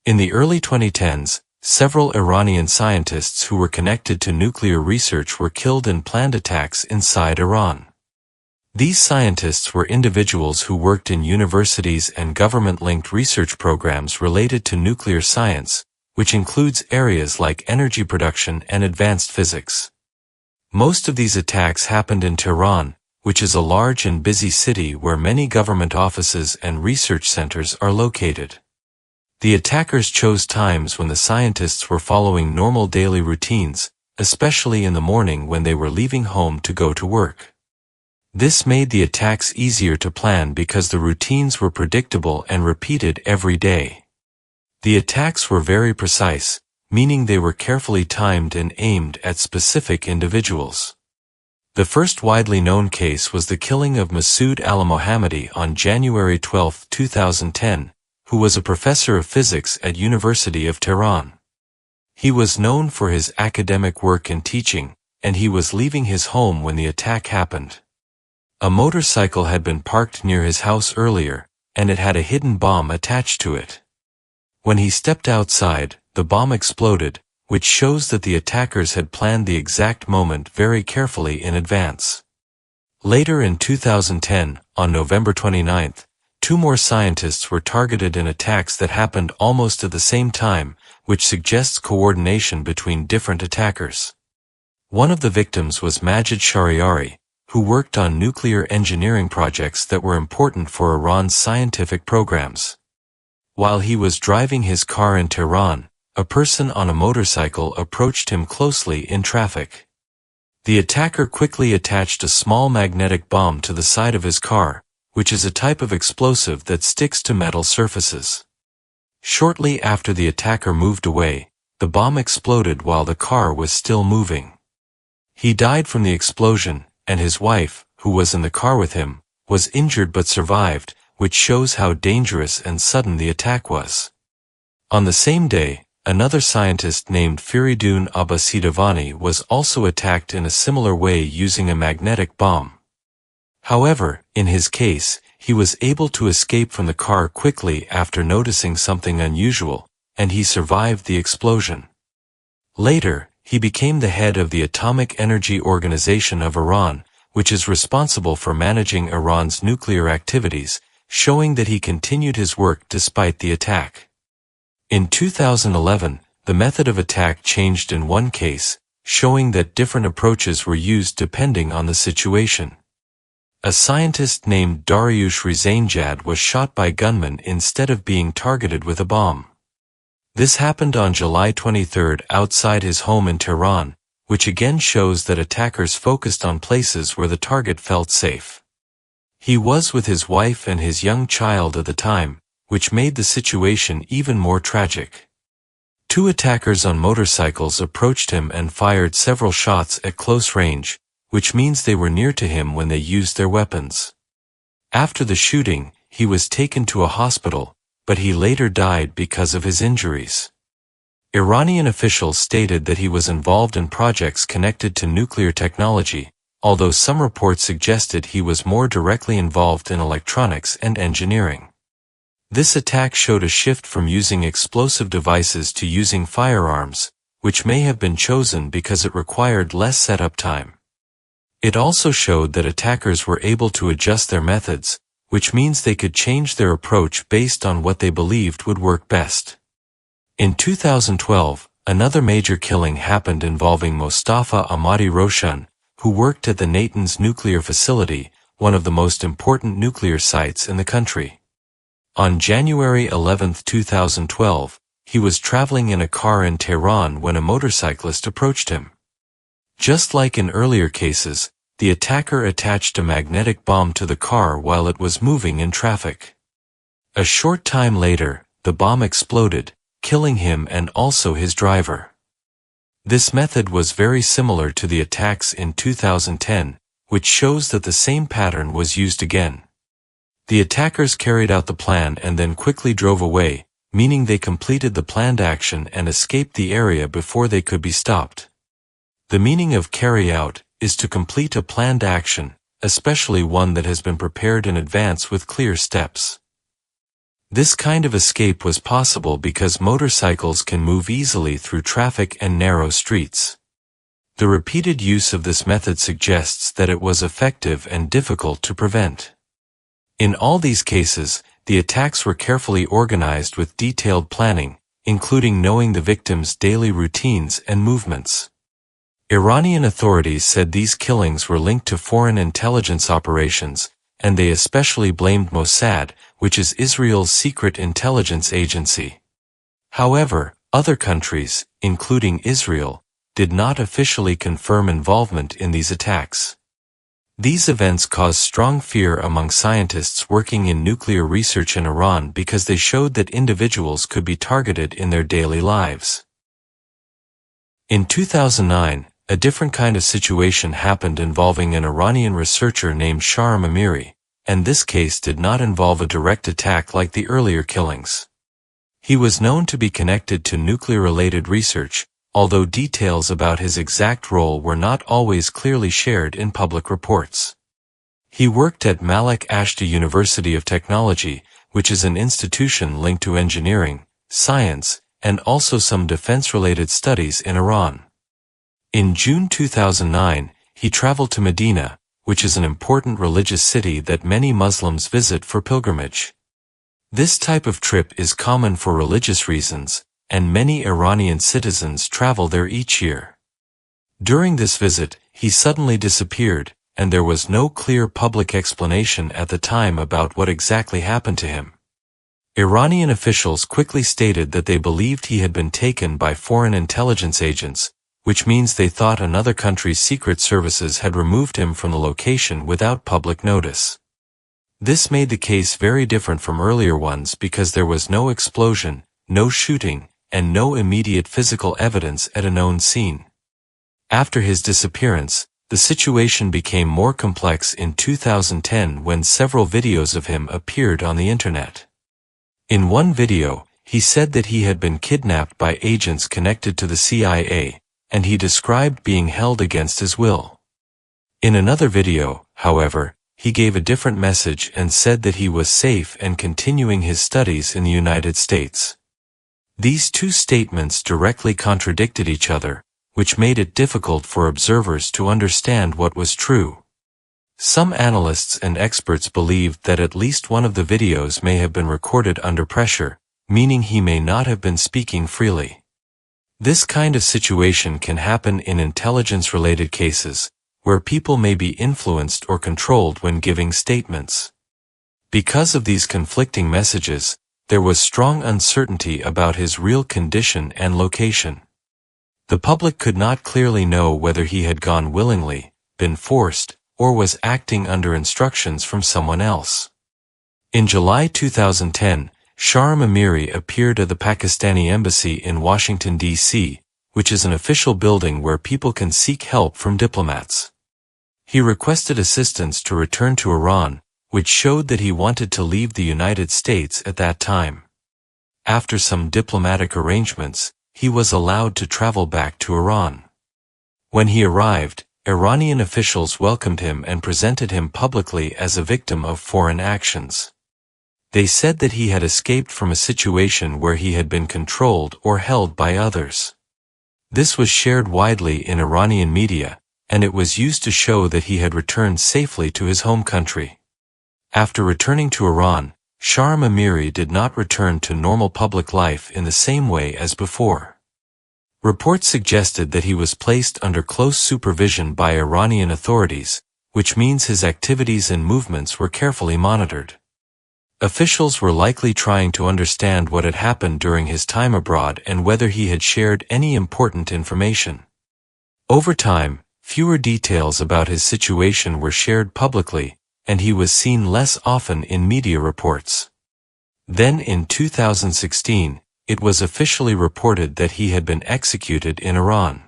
In the early 2010s, several Iranian scientists who were connected to nuclear research were killed in planned attacks inside Iran. These scientists were individuals who worked in universities and government-linked research programs related to nuclear science, which includes areas like energy production and advanced physics. Most of these attacks happened in Tehran, which is a large and busy city where many government offices and research centers are located. The attackers chose times when the scientists were following normal daily routines, especially in the morning when they were leaving home to go to work. This made the attacks easier to plan because the routines were predictable and repeated every day. The attacks were very precise, meaning they were carefully timed and aimed at specific individuals. The first widely known case was the killing of Masoud al-Mohammadi on January 12, 2010, who was a professor of physics at University of Tehran. He was known for his academic work and teaching, and he was leaving his home when the attack happened. A motorcycle had been parked near his house earlier, and it had a hidden bomb attached to it. When he stepped outside, the bomb exploded, which shows that the attackers had planned the exact moment very carefully in advance. Later in 2010, on November 29, 2 more scientists were targeted in attacks that happened almost at the same time, which suggests coordination between different attackers. One of the victims was Majid Shahriari, who worked on nuclear engineering projects that were important for Iran's scientific programs. While he was driving his car in Tehran, a person on a motorcycle approached him closely in traffic. The attacker quickly attached a small magnetic bomb to the side of his car, which is a type of explosive that sticks to metal surfaces. Shortly after the attacker moved away, the bomb exploded while the car was still moving. He died from the explosion, and his wife, who was in the car with him, was injured but survived, which shows how dangerous and sudden the attack was. On the same day, another scientist named Feridun Abbasidavani was also attacked in a similar way using a magnetic bomb. However, in his case, he was able to escape from the car quickly after noticing something unusual, and he survived the explosion. Later, he became the head of the Atomic Energy Organization of Iran, which is responsible for managing Iran's nuclear activities, showing that he continued his work despite the attack. In 2011, the method of attack changed in one case, showing that different approaches were used depending on the situation. A scientist named Dariush Rizanejad was shot by gunmen instead of being targeted with a bomb. This happened on July 23 outside his home in Tehran, which again shows that attackers focused on places where the target felt safe. He was with his wife and his young child at the time, which made the situation even more tragic. 2 attackers on motorcycles approached him and fired several shots at close range, which means they were near to him when they used their weapons. After the shooting, he was taken to a hospital, but he later died because of his injuries. Iranian officials stated that he was involved in projects connected to nuclear technology, although some reports suggested he was more directly involved in electronics and engineering. This attack showed a shift from using explosive devices to using firearms, which may have been chosen because it required less setup time. It also showed that attackers were able to adjust their methods, which means they could change their approach based on what they believed would work best. In 2012, another major killing happened involving Mostafa Ahmadi Roshan, who worked at the Natanz nuclear facility, one of the most important nuclear sites in the country. On January 11, 2012, he was traveling in a car in Tehran when a motorcyclist approached him. Just like in earlier cases, the attacker attached a magnetic bomb to the car while it was moving in traffic. A short time later, the bomb exploded, killing him and also his driver. This method was very similar to the attacks in 2010, which shows that the same pattern was used again. The attackers carried out the plan and then quickly drove away, meaning they completed the planned action and escaped the area before they could be stopped. The meaning of carry out is to complete a planned action, especially one that has been prepared in advance with clear steps. This kind of escape was possible because motorcycles can move easily through traffic and narrow streets. The repeated use of this method suggests that it was effective and difficult to prevent. In all these cases, the attacks were carefully organized with detailed planning, including knowing the victims' daily routines and movements. Iranian authorities said these killings were linked to foreign intelligence operations, and they especially blamed Mossad, which is Israel's secret intelligence agency. However, other countries, including Israel, did not officially confirm involvement in these attacks. These events caused strong fear among scientists working in nuclear research in Iran because they showed that individuals could be targeted in their daily lives. In 2009, a different kind of situation happened involving an Iranian researcher named Shahram Amiri, and this case did not involve a direct attack like the earlier killings. He was known to be connected to nuclear-related research, although details about his exact role were not always clearly shared in public reports. He worked at Malik Ashta University of Technology, which is an institution linked to engineering, science, and also some defense-related studies in Iran. In June 2009, he traveled to Medina, which is an important religious city that many Muslims visit for pilgrimage. This type of trip is common for religious reasons, and many Iranian citizens travel there each year. During this visit, he suddenly disappeared, and there was no clear public explanation at the time about what exactly happened to him. Iranian officials quickly stated that they believed he had been taken by foreign intelligence agents, which means they thought another country's secret services had removed him from the location without public notice. This made the case very different from earlier ones because there was no explosion, no shooting, and no immediate physical evidence at a known scene. After his disappearance, the situation became more complex in 2010 when several videos of him appeared on the internet. In one video, he said that he had been kidnapped by agents connected to the CIA, and he described being held against his will. In another video, however, he gave a different message and said that he was safe and continuing his studies in the United States. These two statements directly contradicted each other, which made it difficult for observers to understand what was true. Some analysts and experts believed that at least one of the videos may have been recorded under pressure, meaning he may not have been speaking freely. This kind of situation can happen in intelligence-related cases, where people may be influenced or controlled when giving statements. Because of these conflicting messages, there was strong uncertainty about his real condition and location. The public could not clearly know whether he had gone willingly, been forced, or was acting under instructions from someone else. In July 2010, Shahram Amiri appeared at the Pakistani embassy in Washington, D.C., which is an official building where people can seek help from diplomats. He requested assistance to return to Iran, which showed that he wanted to leave the United States at that time. After some diplomatic arrangements, he was allowed to travel back to Iran. When he arrived, Iranian officials welcomed him and presented him publicly as a victim of foreign actions. They said that he had escaped from a situation where he had been controlled or held by others. This was shared widely in Iranian media, and it was used to show that he had returned safely to his home country. After returning to Iran, Shahram Amiri did not return to normal public life in the same way as before. Reports suggested that he was placed under close supervision by Iranian authorities, which means his activities and movements were carefully monitored. Officials were likely trying to understand what had happened during his time abroad and whether he had shared any important information. Over time, fewer details about his situation were shared publicly, and he was seen less often in media reports. Then in 2016, it was officially reported that he had been executed in Iran.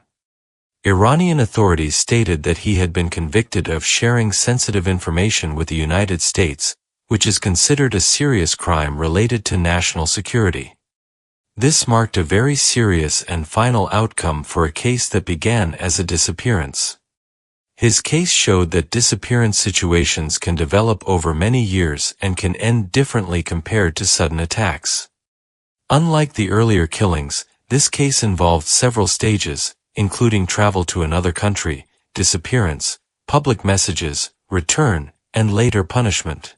Iranian authorities stated that he had been convicted of sharing sensitive information with the United States, which is considered a serious crime related to national security. This marked a very serious and final outcome for a case that began as a disappearance. His case showed that disappearance situations can develop over many years and can end differently compared to sudden attacks. Unlike the earlier killings, this case involved several stages, including travel to another country, disappearance, public messages, return, and later punishment.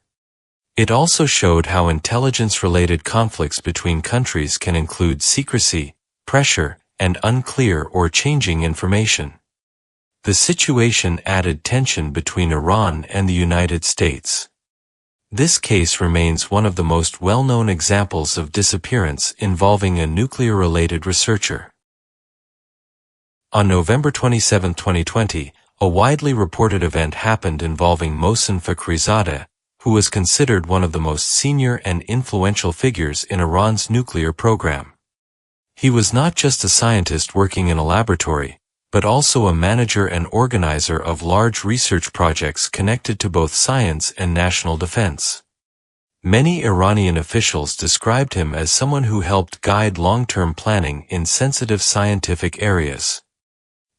It also showed how intelligence-related conflicts between countries can include secrecy, pressure, and unclear or changing information. The situation added tension between Iran and the United States. This case remains one of the most well-known examples of disappearance involving a nuclear-related researcher. On November 27, 2020, a widely reported event happened involving Mohsen Fakhrizadeh, who was considered one of the most senior and influential figures in Iran's nuclear program. He was not just a scientist working in a laboratory, but also a manager and organizer of large research projects connected to both science and national defense. Many Iranian officials described him as someone who helped guide long-term planning in sensitive scientific areas.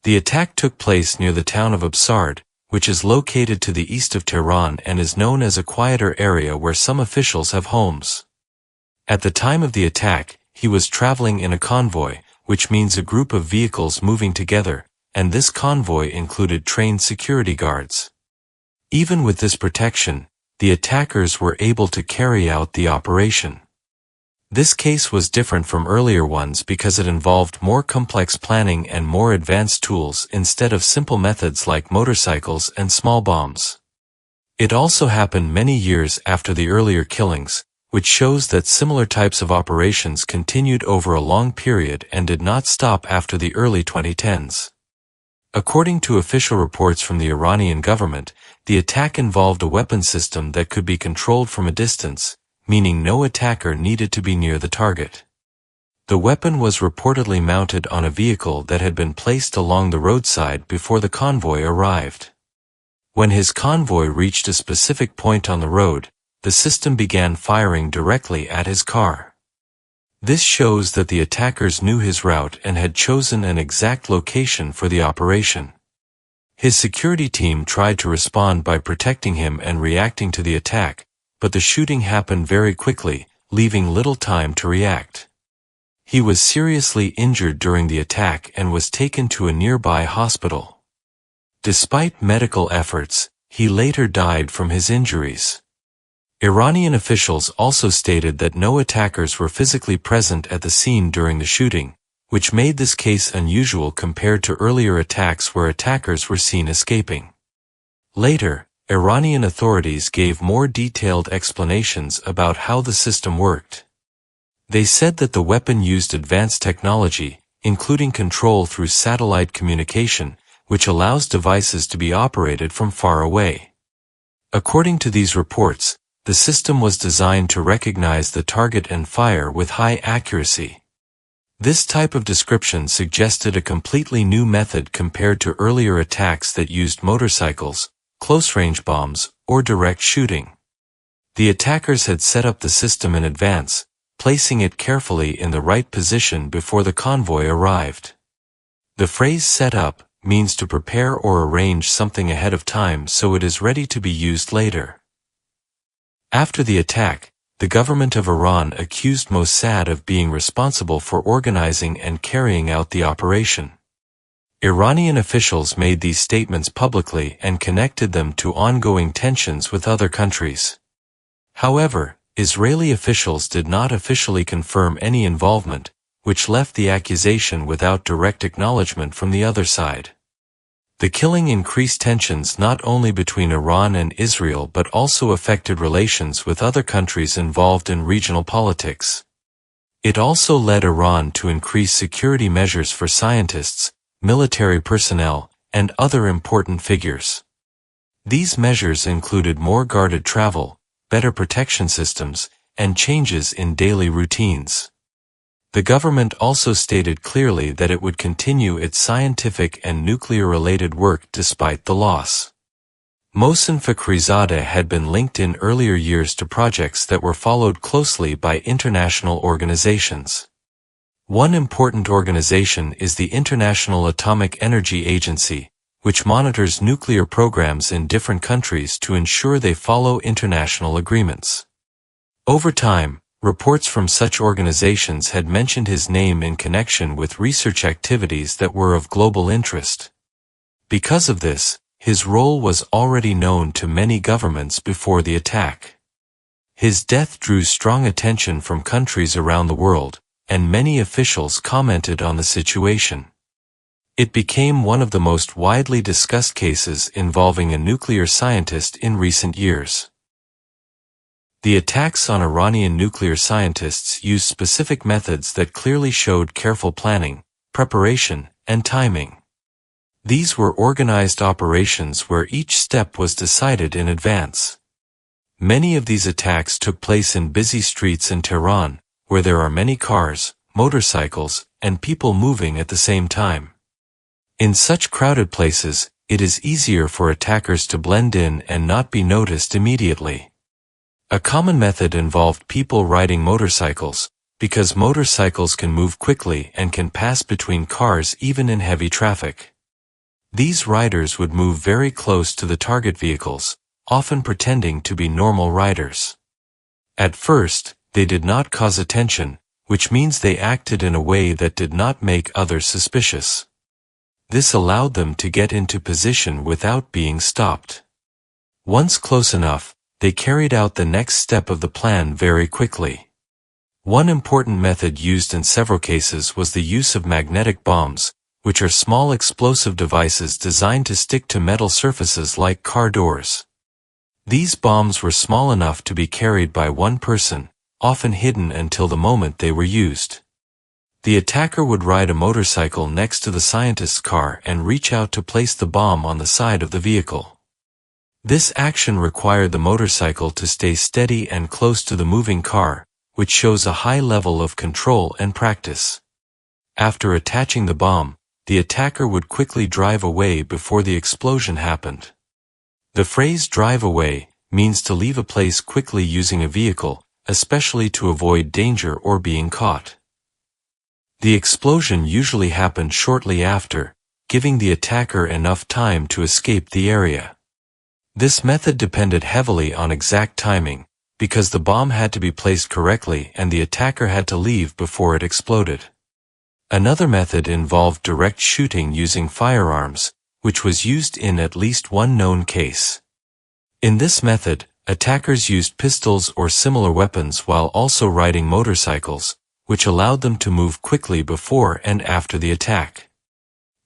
The attack took place near the town of Absard, which is located to the east of Tehran and is known as a quieter area where some officials have homes. At the time of the attack, he was traveling in a convoy, which means a group of vehicles moving together, and this convoy included trained security guards. Even with this protection, the attackers were able to carry out the operation. This case was different from earlier ones because it involved more complex planning and more advanced tools instead of simple methods like motorcycles and small bombs. It also happened many years after the earlier killings, which shows that similar types of operations continued over a long period and did not stop after the early 2010s. According to official reports from the Iranian government, the attack involved a weapon system that could be controlled from a distance, meaning no attacker needed to be near the target. The weapon was reportedly mounted on a vehicle that had been placed along the roadside before the convoy arrived. When his convoy reached a specific point on the road, the system began firing directly at his car. This shows that the attackers knew his route and had chosen an exact location for the operation. His security team tried to respond by protecting him and reacting to the attack, but the shooting happened very quickly, leaving little time to react. He was seriously injured during the attack and was taken to a nearby hospital. Despite medical efforts, he later died from his injuries. Iranian officials also stated that no attackers were physically present at the scene during the shooting, which made this case unusual compared to earlier attacks where attackers were seen escaping. Later, Iranian authorities gave more detailed explanations about how the system worked. They said that the weapon used advanced technology, including control through satellite communication, which allows devices to be operated from far away. According to these reports, the system was designed to recognize the target and fire with high accuracy. This type of description suggested a completely new method compared to earlier attacks that used motorcycles, close-range bombs, or direct shooting. The attackers had set up the system in advance, placing it carefully in the right position before the convoy arrived. The phrase "set up" means to prepare or arrange something ahead of time so it is ready to be used later. After the attack, the government of Iran accused Mossad of being responsible for organizing and carrying out the operation. Iranian officials made these statements publicly and connected them to ongoing tensions with other countries. However, Israeli officials did not officially confirm any involvement, which left the accusation without direct acknowledgement from the other side. The killing increased tensions not only between Iran and Israel but also affected relations with other countries involved in regional politics. It also led Iran to increase security measures for scientists, military personnel, and other important figures. These measures included more guarded travel, better protection systems, and changes in daily routines. The government also stated clearly that it would continue its scientific and nuclear-related work despite the loss. Mohsen Fakhrizadeh had been linked in earlier years to projects that were followed closely by international organizations. One important organization is the International Atomic Energy Agency, which monitors nuclear programs in different countries to ensure they follow international agreements. Over time, reports from such organizations had mentioned his name in connection with research activities that were of global interest. Because of this, his role was already known to many governments before the attack. His death drew strong attention from countries around the world, and many officials commented on the situation. It became one of the most widely discussed cases involving a nuclear scientist in recent years. The attacks on Iranian nuclear scientists used specific methods that clearly showed careful planning, preparation, and timing. These were organized operations where each step was decided in advance. Many of these attacks took place in busy streets in Tehran, where there are many cars, motorcycles, and people moving at the same time. In such crowded places, it is easier for attackers to blend in and not be noticed immediately. A common method involved people riding motorcycles, because motorcycles can move quickly and can pass between cars even in heavy traffic. These riders would move very close to the target vehicles, often pretending to be normal riders. At first, they did not cause attention, which means they acted in a way that did not make others suspicious. This allowed them to get into position without being stopped. Once close enough, they carried out the next step of the plan very quickly. One important method used in several cases was the use of magnetic bombs, which are small explosive devices designed to stick to metal surfaces like car doors. These bombs were small enough to be carried by one person, often hidden until the moment they were used. The attacker would ride a motorcycle next to the scientist's car and reach out to place the bomb on the side of the vehicle. This action required the motorcycle to stay steady and close to the moving car, which shows a high level of control and practice. After attaching the bomb, the attacker would quickly drive away before the explosion happened. The phrase "drive away" means to leave a place quickly using a vehicle, especially to avoid danger or being caught. The explosion usually happened shortly after, giving the attacker enough time to escape the area. This method depended heavily on exact timing, because the bomb had to be placed correctly and the attacker had to leave before it exploded. Another method involved direct shooting using firearms, which was used in at least one known case. In this method, attackers used pistols or similar weapons while also riding motorcycles, which allowed them to move quickly before and after the attack.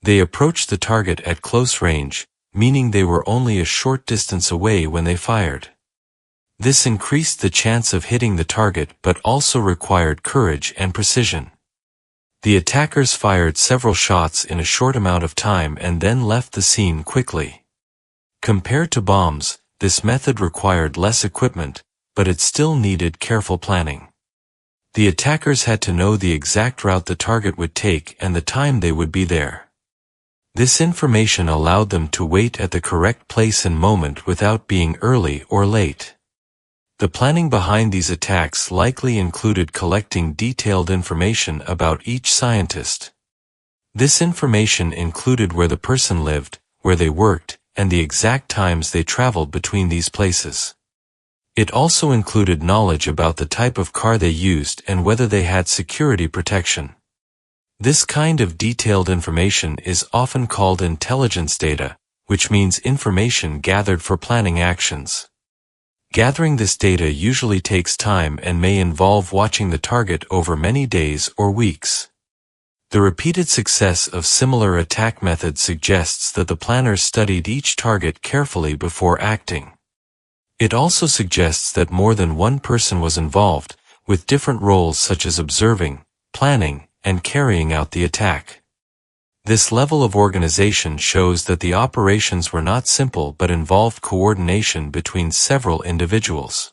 They approached the target at close range, meaning they were only a short distance away when they fired. This increased the chance of hitting the target but also required courage and precision. The attackers fired several shots in a short amount of time and then left the scene quickly. Compared to bombs, this method required less equipment, but it still needed careful planning. The attackers had to know the exact route the target would take and the time they would be there. This information allowed them to wait at the correct place and moment without being early or late. The planning behind these attacks likely included collecting detailed information about each scientist. This information included where the person lived, where they worked, and the exact times they traveled between these places. It also included knowledge about the type of car they used and whether they had security protection. This kind of detailed information is often called intelligence data, which means information gathered for planning actions. Gathering this data usually takes time and may involve watching the target over many days or weeks. The repeated success of similar attack methods suggests that the planners studied each target carefully before acting. It also suggests that more than one person was involved, with different roles such as observing, planning, and carrying out the attack. This level of organization shows that the operations were not simple but involved coordination between several individuals.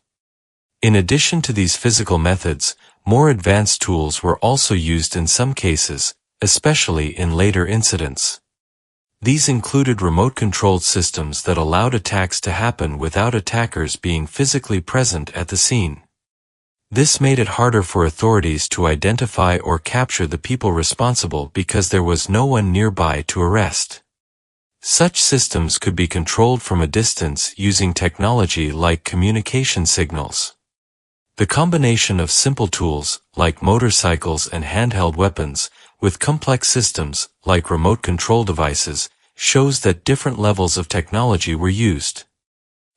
In addition to these physical methods, more advanced tools were also used in some cases, especially in later incidents. These included remote-controlled systems that allowed attacks to happen without attackers being physically present at the scene. This made it harder for authorities to identify or capture the people responsible because there was no one nearby to arrest. Such systems could be controlled from a distance using technology like communication signals. The combination of simple tools, like motorcycles and handheld weapons, with complex systems, like remote control devices, shows that different levels of technology were used.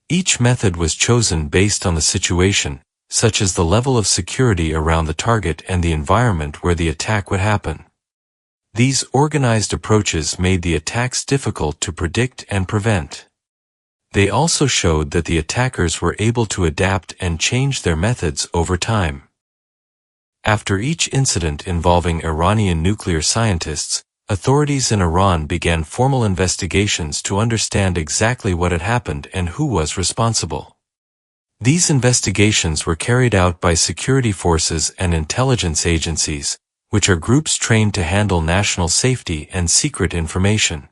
Each method was chosen based on the situation, such as the level of security around the target and the environment where the attack would happen. These organized approaches made the attacks difficult to predict and prevent. They also showed that the attackers were able to adapt and change their methods over time. After each incident involving Iranian nuclear scientists, authorities in Iran began formal investigations to understand exactly what had happened and who was responsible. These investigations were carried out by security forces and intelligence agencies, which are groups trained to handle national safety and secret information.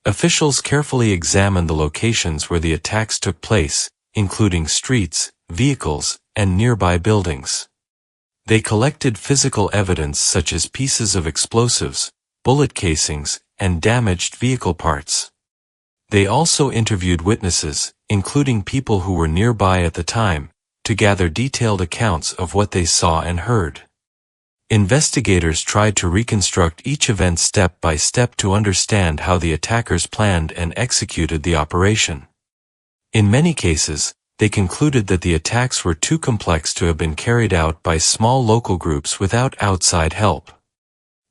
Officials carefully examined the locations where the attacks took place, including streets, vehicles, and nearby buildings. They collected physical evidence such as pieces of explosives, bullet casings, and damaged vehicle parts. They also interviewed witnesses, including people who were nearby at the time, to gather detailed accounts of what they saw and heard. Investigators tried to reconstruct each event step by step to understand how the attackers planned and executed the operation. In many cases, they concluded that the attacks were too complex to have been carried out by small local groups without outside help.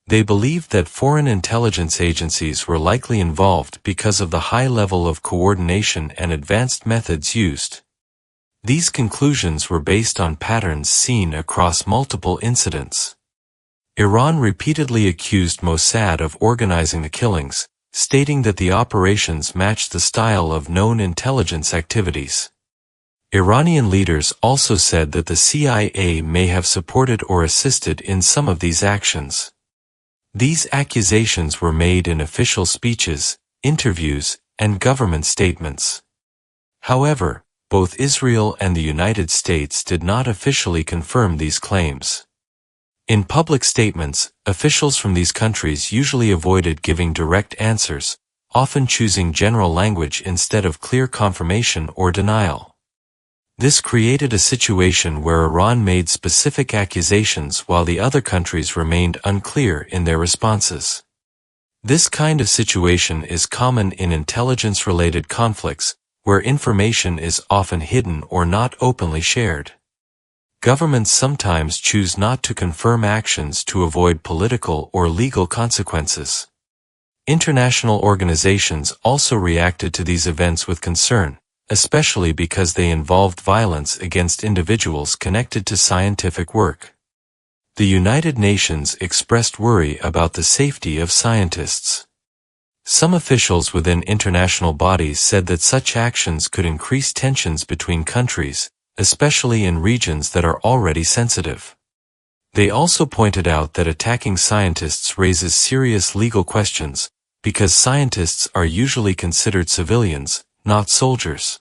They believed that foreign intelligence agencies were likely involved because of the high level of coordination and advanced methods used. These conclusions were based on patterns seen across multiple incidents. Iran repeatedly accused Mossad of organizing the killings, stating that the operations matched the style of known intelligence activities. Iranian leaders also said that the CIA may have supported or assisted in some of these actions. These accusations were made in official speeches, interviews, and government statements. However, both Israel and the United States did not officially confirm these claims. In public statements, officials from these countries usually avoided giving direct answers, often choosing general language instead of clear confirmation or denial. This created a situation where Iran made specific accusations while the other countries remained unclear in their responses. This kind of situation is common in intelligence-related conflicts, where information is often hidden or not openly shared. Governments sometimes choose not to confirm actions to avoid political or legal consequences. International organizations also reacted to these events with concern, especially because they involved violence against individuals connected to scientific work. The United Nations expressed worry about the safety of scientists. Some officials within international bodies said that such actions could increase tensions between countries, especially in regions that are already sensitive. They also pointed out that attacking scientists raises serious legal questions, because scientists are usually considered civilians, not soldiers.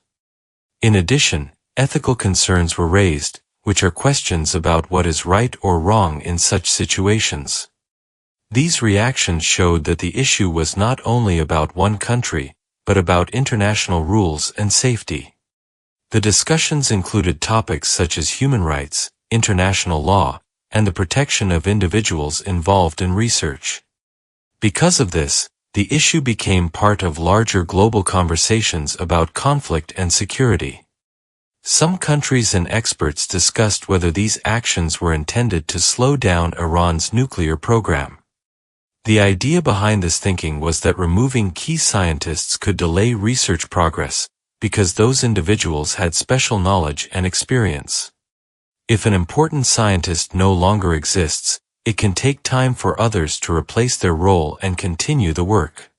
In addition, ethical concerns were raised, which are questions about what is right or wrong in such situations. These reactions showed that the issue was not only about one country, but about international rules and safety. The discussions included topics such as human rights, international law, and the protection of individuals involved in research. Because of this, the issue became part of larger global conversations about conflict and security. Some countries and experts discussed whether these actions were intended to slow down Iran's nuclear program. The idea behind this thinking was that removing key scientists could delay research progress, because those individuals had special knowledge and experience. If an important scientist no longer exists, it can take time for others to replace their role and continue the work.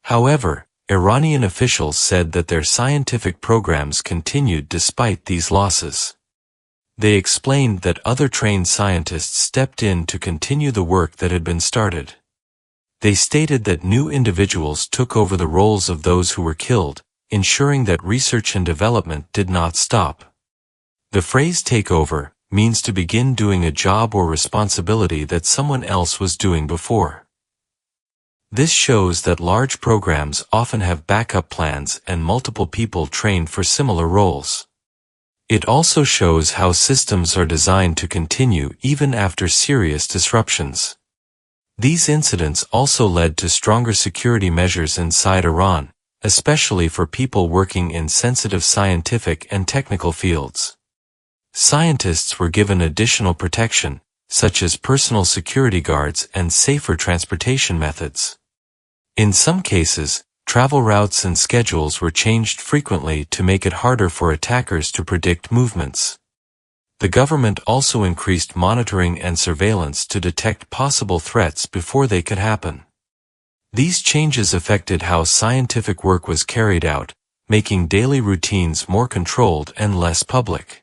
However, Iranian officials said that their scientific programs continued despite these losses. They explained that other trained scientists stepped in to continue the work that had been started. They stated that new individuals took over the roles of those who were killed, ensuring that research and development did not stop. The phrase takeover means to begin doing a job or responsibility that someone else was doing before. This shows that large programs often have backup plans and multiple people trained for similar roles. It also shows how systems are designed to continue even after serious disruptions. These incidents also led to stronger security measures inside Iran, especially for people working in sensitive scientific and technical fields. Scientists were given additional protection, such as personal security guards and safer transportation methods. In some cases, travel routes and schedules were changed frequently to make it harder for attackers to predict movements. The government also increased monitoring and surveillance to detect possible threats before they could happen. These changes affected how scientific work was carried out, making daily routines more controlled and less public.